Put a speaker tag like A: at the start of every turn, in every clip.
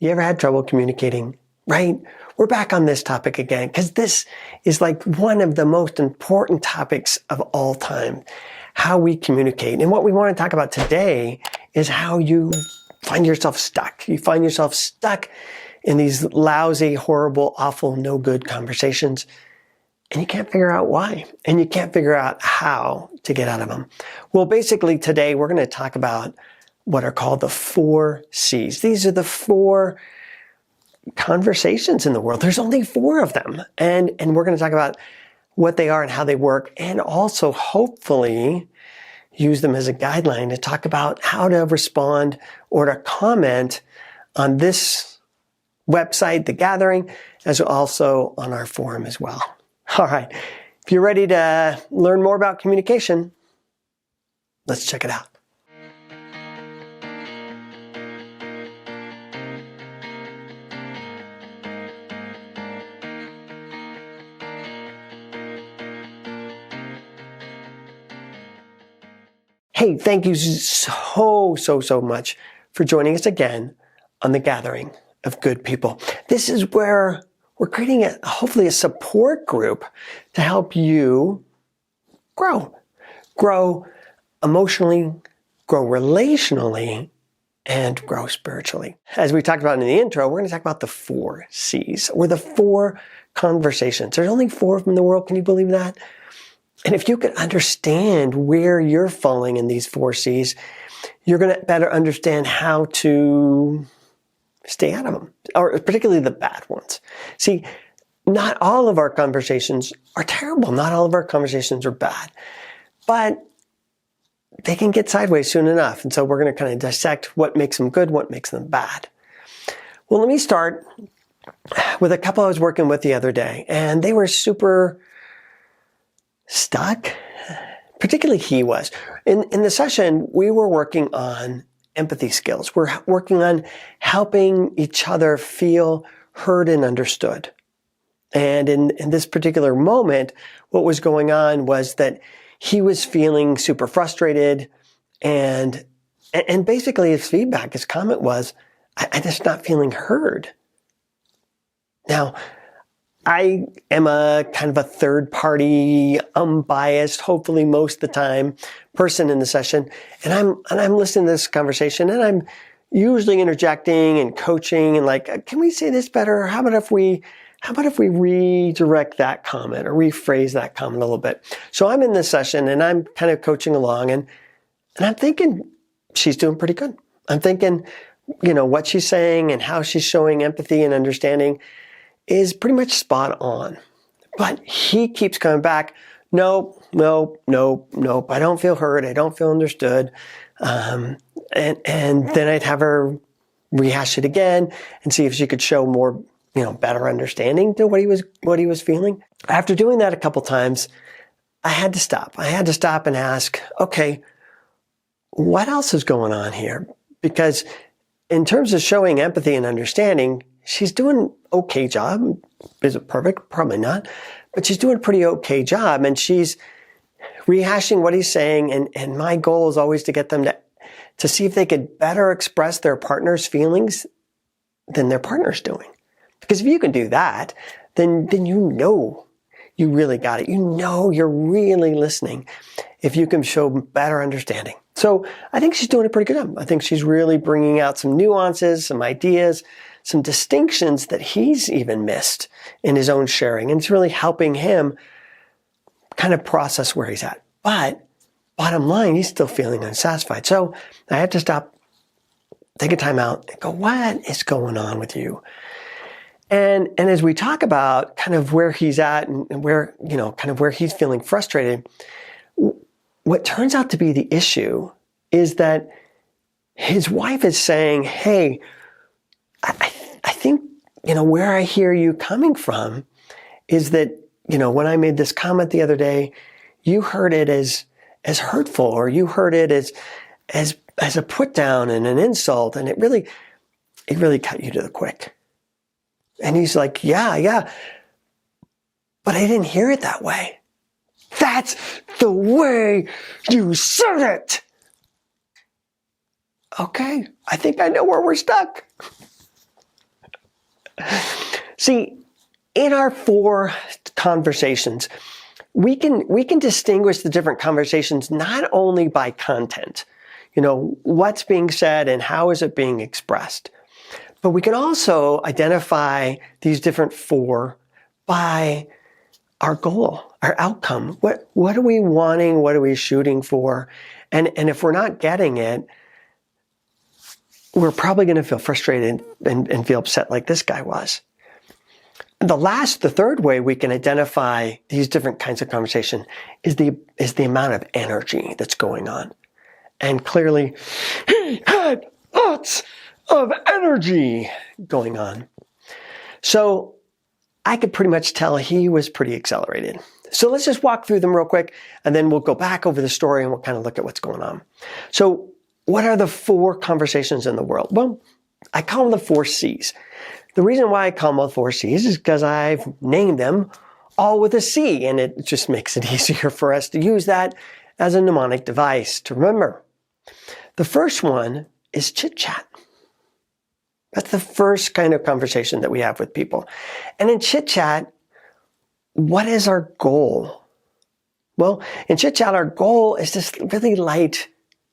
A: You ever had trouble communicating? Right? We're back on this topic again because this is like one of the most important topics of all time, how we communicate. And what we want to talk about today is how you find yourself stuck. You find yourself stuck in these lousy, horrible, awful, no good conversations, and you can't figure out why, and you can't figure out how to get out of them. Well, basically today we're going to talk about what are called the 4 C's. These are the 4 conversations in the world. There's only 4 of them. And we're going to talk about what they are and how they work, and also hopefully use them as a guideline to talk about how to respond or to comment on this website, The Gathering, as also on our forum as well. All right. If you're ready to learn more about communication, let's check it out. Hey, thank you so much for joining us again on The Gathering of Good People. This is where we're creating hopefully a support group to help you grow emotionally, grow relationally, and grow spiritually. As we talked about in the intro, we're going to talk about the 4 C's, or the 4 conversations. There's only 4 of them in the world. Can you believe that? And if you could understand where you're falling in these 4 C's, you're going to better understand how to stay out of them, or particularly the bad ones. See, not all of our conversations are terrible. Not all of our conversations are bad, but they can get sideways soon enough. And so we're going to kind of dissect what makes them good, what makes them bad. Well, let me start with a couple I was working with the other day, and they were super stuck. Particularly he was. In the session, we were working on empathy skills. We're working on helping each other feel heard and understood. And in this particular moment, what was going on was that he was feeling super frustrated, and basically his feedback, his comment was, I'm just not feeling heard. Now, I am a kind of a third party, unbiased, hopefully most of the time, person in the session. And I'm listening to this conversation, and I'm usually interjecting and coaching and like, can we say this better? How about if we redirect that comment or rephrase that comment a little bit? So I'm in this session and I'm kind of coaching along, and I'm thinking she's doing pretty good. I'm thinking, what she's saying and how she's showing empathy and understanding is pretty much spot on. But he keeps coming back, nope, I don't feel heard, I don't feel understood. And then I'd have her rehash it again and see if she could show more, better understanding to what he was feeling. After doing that a couple times, I had to stop. I had to stop and ask, okay, what else is going on here? Because in terms of showing empathy and understanding, she's doing an okay job. Is it perfect? Probably not. But she's doing a pretty okay job, and she's rehashing what he's saying. And my goal is always to get them to see if they could better express their partner's feelings than their partner's doing. Because if you can do that, then you really got it. You're really listening if you can show better understanding. So I think she's doing a pretty good job. I think she's really bringing out some nuances, some ideas, some distinctions that he's even missed in his own sharing. And it's really helping him kind of process where he's at. But bottom line, he's still feeling unsatisfied. So I have to stop, take a time out, and go, what is going on with you? And as we talk about kind of where he's at and where, kind of where he's feeling frustrated, what turns out to be the issue is that his wife is saying, hey, I think, where I hear you coming from is that, when I made this comment the other day, you heard it as hurtful, or you heard it as a put down and an insult, and it really cut you to the quick. And he's like, yeah, but I didn't hear it that way. That's the way you said it. Okay, I think I know where we're stuck. See, in our 4 conversations, we can distinguish the different conversations not only by content, what's being said and how is it being expressed, but we can also identify these different 4 by our goal, our outcome. What are we wanting? What are we shooting for? And if we're not getting it, we're probably going to feel frustrated and feel upset like this guy was. The third way we can identify these different kinds of conversation is the amount of energy that's going on. And clearly, he had lots of energy going on. So I could pretty much tell he was pretty accelerated. So let's just walk through them real quick, and then we'll go back over the story and we'll kind of look at what's going on. So what are the 4 conversations in the world? Well, I call them the 4 C's. The reason why I call them the 4 C's is because I've named them all with a C, and it just makes it easier for us to use that as a mnemonic device to remember. The first one is CHIT-CHAT. That's the first kind of conversation that we have with people. And in CHIT-CHAT, what is our goal? Well, in CHIT-CHAT, our goal is this really light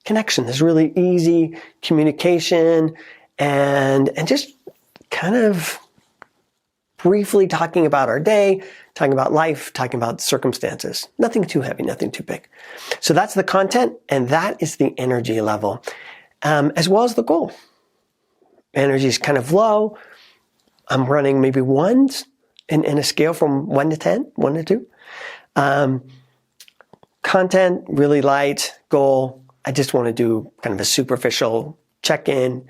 A: connection, this really easy communication, and just kind of briefly talking about our day, talking about life, talking about circumstances. Nothing too heavy, nothing too big. So that's the content, and that is the energy level, as well as the goal. Energy is kind of low. I'm running maybe 1s in a scale from 1 to 10, 1 to 2. Content, really light. Goal, I just want to do kind of a superficial check-in,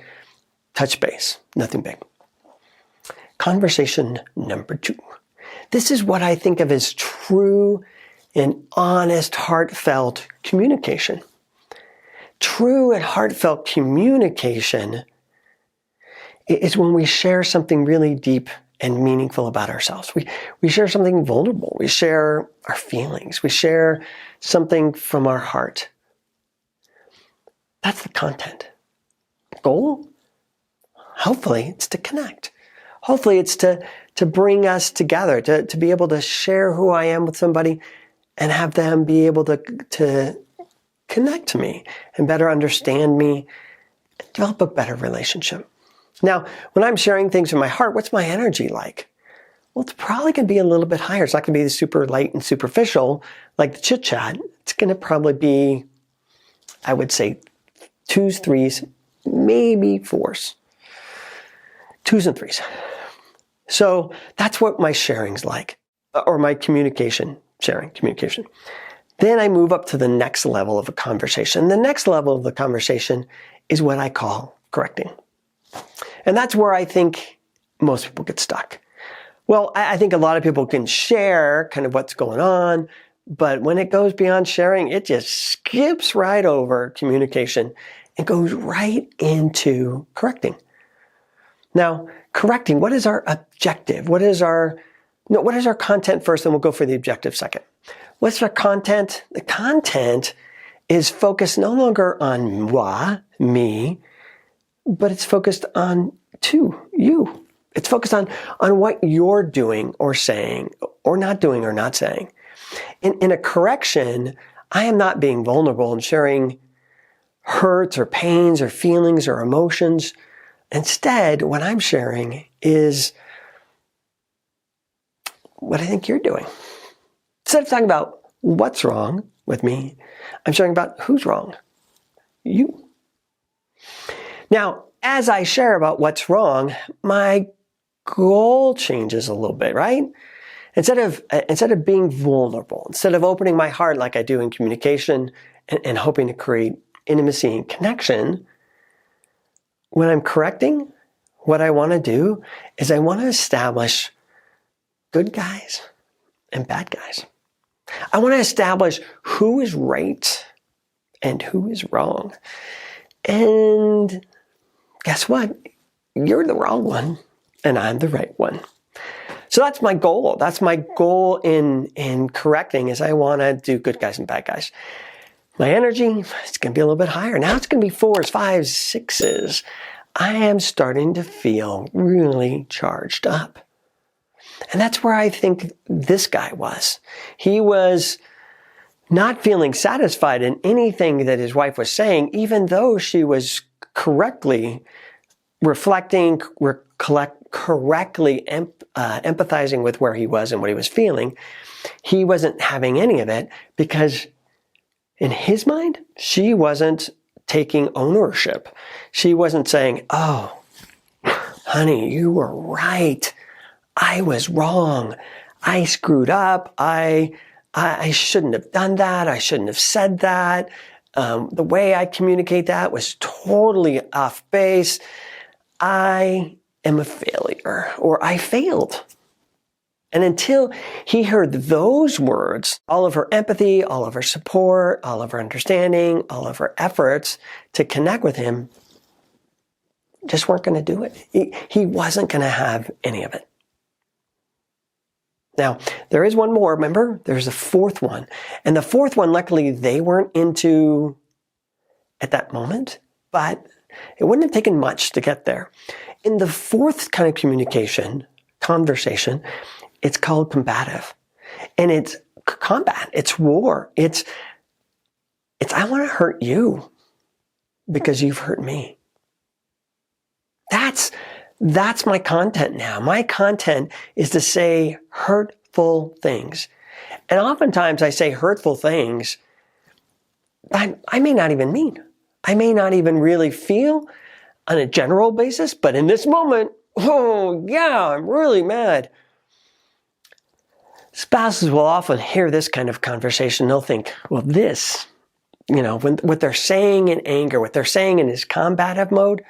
A: touch base, nothing big. Conversation number 2. This is what I think of as true and honest, heartfelt communication. True and heartfelt communication is when we share something really deep and meaningful about ourselves. We share something vulnerable. We share our feelings. We share something from our heart. That's the content. Goal? Hopefully it's to connect. Hopefully it's to bring us together, to be able to share who I am with somebody and have them be able to connect to me and better understand me, and develop a better relationship. Now, when I'm sharing things from my heart, what's my energy like? Well, it's probably going to be a little bit higher. It's not going to be super light and superficial like the chit-chat. It's going to probably be, I would say, 2s, 3s, maybe 4s. 2s and 3s. So that's what my sharing's like, or my communication. Then I move up to the next level of a conversation. The next level of the conversation is what I call correcting. And that's where I think most people get stuck. Well, I think a lot of people can share kind of what's going on, but when it goes beyond sharing, it just skips right over communication and goes right into correcting. Now, correcting, what is our objective? What is our content first, and we'll go for the objective second. What's our content? The content is focused no longer on moi, me, but it's focused on you. It's focused on what you're doing or saying, or not doing or not saying. In a correction, I am not being vulnerable and sharing hurts or pains or feelings or emotions. Instead, what I'm sharing is what I think you're doing. Instead of talking about what's wrong with me, I'm sharing about who's wrong. You. Now, as I share about what's wrong, my goal changes a little bit, right? Instead of being vulnerable, instead of opening my heart like I do in communication and hoping to create intimacy and connection, when I'm correcting, what I want to do is I want to establish good guys and bad guys. I want to establish who is right and who is wrong. And guess what? You're the wrong one and I'm the right one. So that's my goal. That's my goal in correcting is I want to do good guys and bad guys. My energy, it's going to be a little bit higher. Now it's going to be 4s, 5s, 6s. I am starting to feel really charged up. And that's where I think this guy was. He was not feeling satisfied in anything that his wife was saying, even though she was correctly reflecting, correctly empathizing with where he was and what he was feeling. He wasn't having any of it because in his mind, she wasn't taking ownership. She wasn't saying, oh, honey, you were right. I was wrong. I screwed up. I shouldn't have done that. I shouldn't have said that. The way I communicate that was totally off base. I am a failure, or I failed. And until he heard those words, all of her empathy, all of her support, all of her understanding, all of her efforts to connect with him just weren't going to do it. He wasn't going to have any of it. Now, there is one more, remember? There's a fourth one. And the fourth one, luckily, they weren't into at that moment, but it wouldn't have taken much to get there. In the fourth kind of conversation, it's called combative. And it's combat. It's war. It's I want to hurt you because you've hurt me. That's my content now. My content is to say hurtful things. And oftentimes I say hurtful things I may not even mean. I may not even really feel on a general basis, but in this moment, oh yeah, I'm really mad. Spouses will often hear this kind of conversation. They'll think, well, this, what they're saying in anger, what they're saying in this combative mode,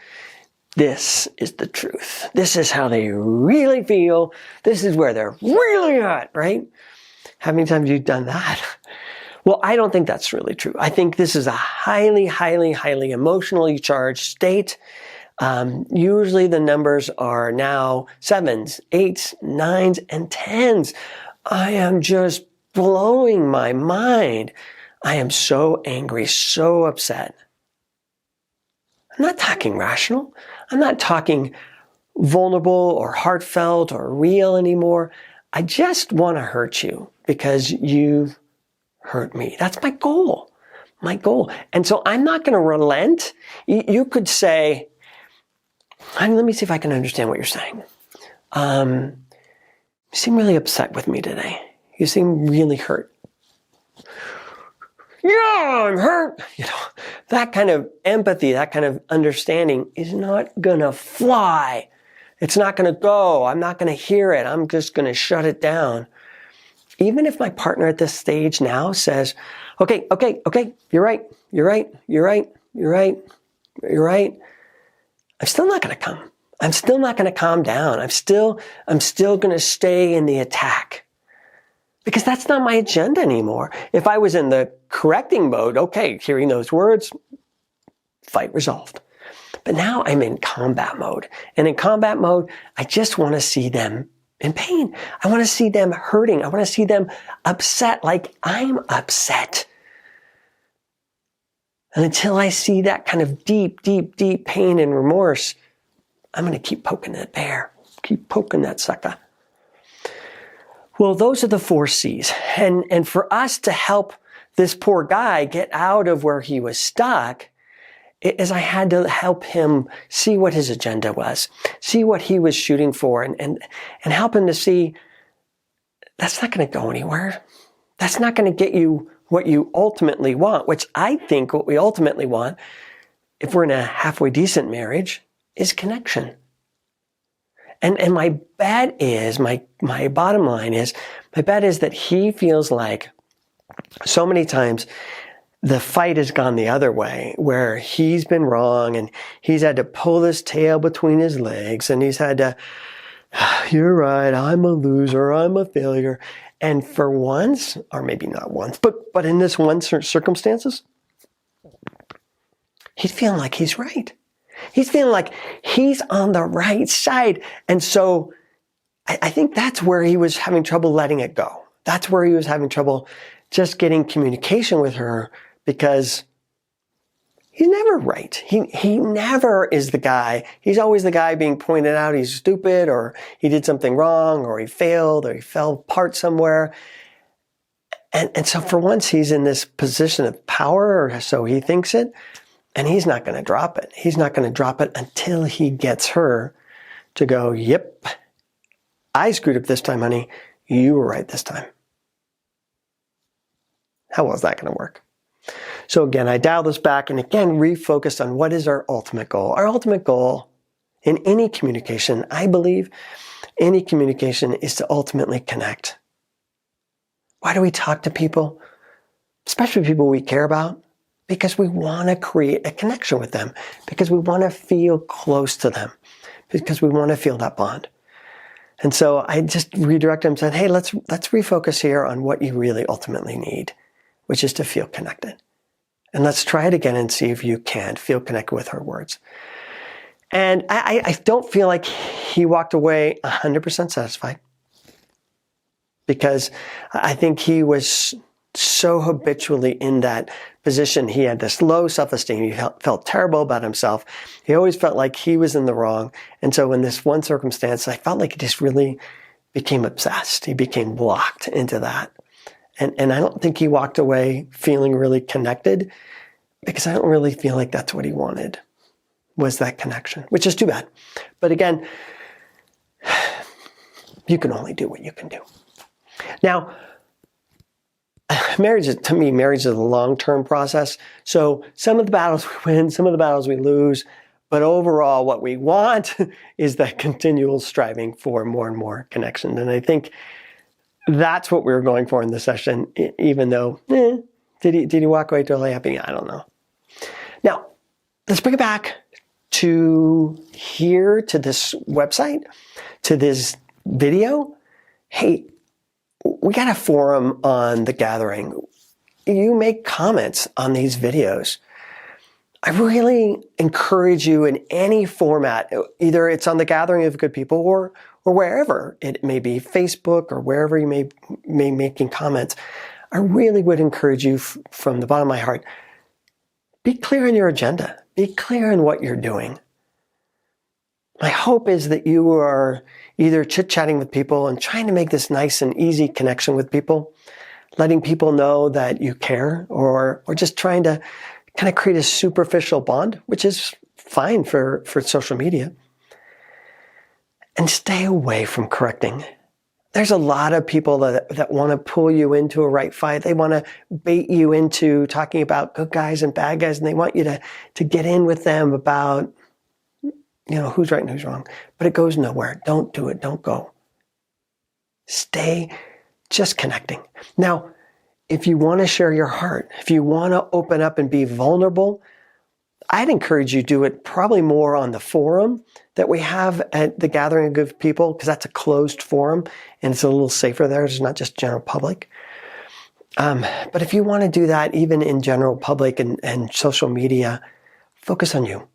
A: this is the truth. This is how they really feel. This is where they're really at, right? How many times have you done that? Well, I don't think that's really true. I think this is a highly, highly, highly emotionally charged state. Usually the numbers are now 7s, 8s, 9s, and 10s. I am just blowing my mind. I am so angry, so upset. I'm not talking rational. I'm not talking vulnerable or heartfelt or real anymore. I just want to hurt you because you've hurt me. That's my goal. And so I'm not going to relent. You could say, let me see if I can understand what you're saying. You seem really upset with me today. You seem really hurt. Yeah, I'm hurt. That kind of empathy, that kind of understanding is not going to fly. It's not going to go. I'm not going to hear it. I'm just going to shut it down. Even if my partner at this stage now says, okay, you're right. I'm still not going to come. I'm still not going to calm down. I'm still going to stay in the attack. Because that's not my agenda anymore. If I was in the correcting mode, okay, hearing those words, fight resolved. But now I'm in combat mode. And in combat mode, I just want to see them in pain. I want to see them hurting. I want to see them upset like I'm upset. And until I see that kind of deep, deep, deep pain and remorse, I'm going to keep poking that bear. Keep poking that sucker. Well, those are the 4 C's. And for us to help this poor guy get out of where he was stuck, is I had to help him see what his agenda was, see what he was shooting for, and help him to see that's not going to go anywhere. That's not going to get you what you ultimately want, which I think what we ultimately want, if we're in a halfway decent marriage, is connection. And my bet is, my bottom line is, my bet is that he feels like so many times the fight has gone the other way, where he's been wrong and he's had to pull his tail between his legs and he's had to, you're right, I'm a loser, I'm a failure. And for once, or maybe not once, but in this one circumstances, he's feeling like he's right. He's feeling like he's on the right side. And so I think that's where he was having trouble letting it go. That's where he was having trouble just getting communication with her, because he's never right. He never is the guy. He's always the guy being pointed out he's stupid, or he did something wrong, or he failed, or he fell apart somewhere. And so for once, he's in this position of power, or so he thinks it, and he's not going to drop it. He's not going to drop it until he gets her to go, yep, I screwed up this time, honey. You were right this time. How well is that going to work? So again, I dial this back and again, refocus on what is our ultimate goal. Our ultimate goal in any communication, I believe, any communication is to ultimately connect. Why do we talk to people, especially people we care about? Because we want to create a connection with them, because we want to feel close to them, because we want to feel that bond. And so I just redirect them and said, hey, let's refocus here on what you really ultimately need, which is to feel connected. And let's try it again and see if you can feel connected with her words. And I don't feel like he walked away 100% satisfied, because I think he was so habitually in that position. He had this low self-esteem. He felt terrible about himself. He always felt like he was in the wrong. And so in this one circumstance, I felt like he just really became obsessed. He became locked into that. And I don't think he walked away feeling really connected, because I don't really feel like that's what he wanted, was that connection, which is too bad. But again, you can only do what you can do. Now, marriage is a long-term process. So some of the battles we win, some of the battles we lose, but overall what we want is that continual striving for more and more connection. And I think that's what we were going for in this session, even though, did he walk away totally happy? I don't know. Now, let's bring it back to here, to this website, to this video. Hey, we got a forum on The Gathering. You make comments on these videos. I really encourage you in any format, either it's on The Gathering of Good People or wherever it may be, Facebook or wherever you may making comments. I really would encourage you from the bottom of my heart, be clear in your agenda. Be clear in what you're doing. My hope is that you are either chit-chatting with people and trying to make this nice and easy connection with people, letting people know that you care, or just trying to kind of create a superficial bond, which is fine for social media. And stay away from correcting. There's a lot of people that want to pull you into a right fight. They want to bait you into talking about good guys and bad guys, and they want you to get in with them about, who's right and who's wrong. But it goes nowhere. Don't do it. Don't go. Stay just connecting. Now, if you want to share your heart, if you want to open up and be vulnerable, I'd encourage you to do it probably more on the forum that we have at The Gathering of Good People, because that's a closed forum and it's a little safer there. It's not just general public. But if you want to do that, even in general public and social media, focus on you.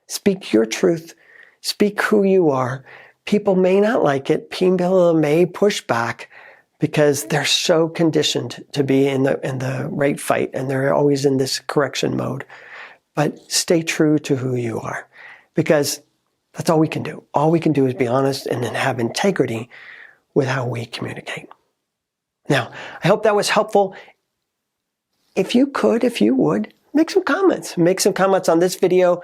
A: Speak your truth. Speak who you are. People may not like it. People may push back because they're so conditioned to be in the right fight, and they're always in this correction mode. But stay true to who you are, because that's all we can do. All we can do is be honest and then have integrity with how we communicate. Now, I hope that was helpful. If you would, make some comments. Make some comments on this video.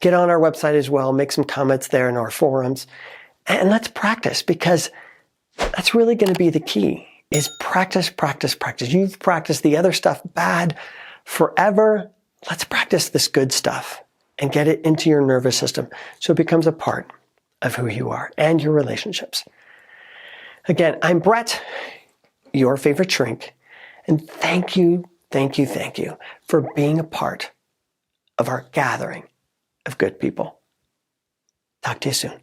A: Get on our website as well. Make some comments there in our forums. And let's practice, because that's really going to be the key, is practice, practice, practice. You've practiced the other stuff bad forever. Let's practice this good stuff and get it into your nervous system so it becomes a part of who you are and your relationships. Again, I'm Brett, your favorite shrink, and thank you for being a part of our gathering of good people. Talk to you soon.